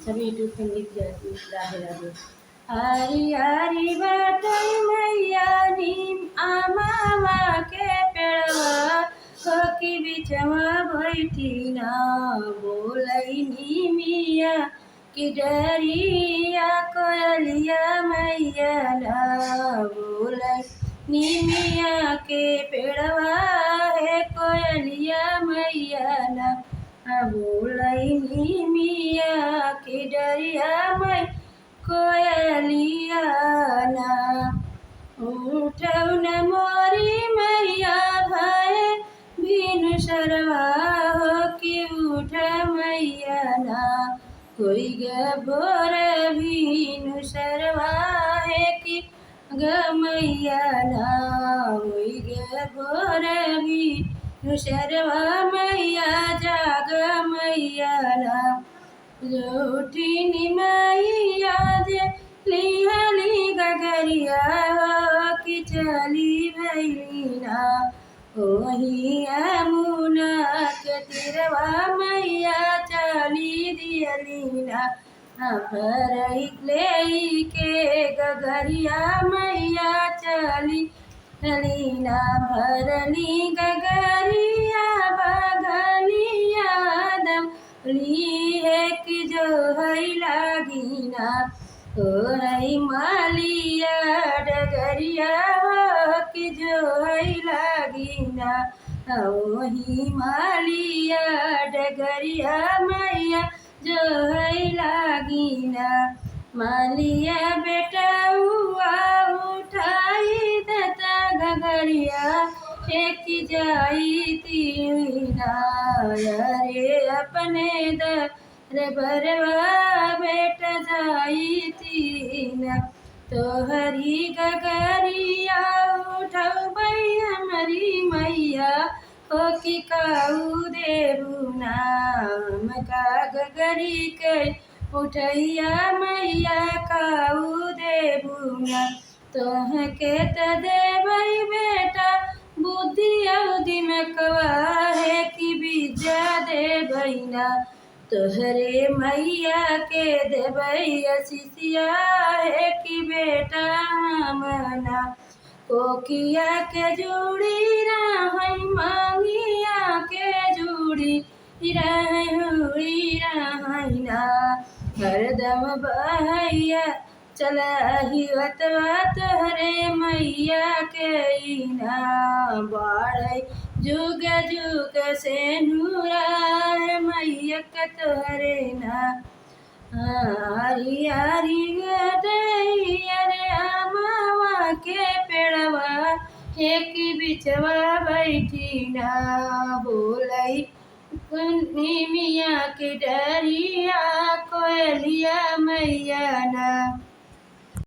सभी यूट्यूब संगीत राधे राधे। हरी हरी बाटई मैया नीम आमावा के पेड़वा हो कि बिचवा बैठी ना बोलई नीमिया कि डरिया कोयलिया मैया ना बोलई नीमिया के पेड़वा है कोयलिया मैया ना बोलई नीमिया के डरिया मै कोयलिया ना उठौन मोरी मैया भय भीनु शरवा हो कि उठ मैया ना कोई गोर भीनु शरवा है कि मैया ना होई गोर भीनु शरवा मैया जाग मैया ना लौटी मैया जे लिहली गगरिया कि चली भैलीना वही यमुना के तिरवा मैया चली दियलीना भरई ले के गगरिया मैया चली लीना भरली गगरिया बगलिया दम ली है कि जो है लागिना हो है मालिया डगरिया हो कि जो है लागिना वही मालिया डगरिया मैया जो है लागिना मालिया बेटा हुआ उठाई दता गगरिया एक जाई तीना रे अपने दर बरवा बेटा जाई तीना तो हरी गगरिया उठाऊ भाई हमारी मैया हो कि काऊ देरुना मका गगरी के उठैया मैया काऊ देबुना तोह के त देवई बेटा बुद्धि अवधि में कवा है कि विद्या देवैना तोहरे मैया के देवैया शिष्या है कि बेटा मना कोकिया के जुड़ी रही मांगिया के जुड़ी रहीना हरदम बहैया चला ही वतवा तोहरे मैया के ना बाढ़ जुग जुग से नूरा मैया के तोहरे ना हरी हरी अरे अमावा के पेड़वा एक बिचवा बैठी ना बोलई मिया के डरिया कोयलिया मैया ना।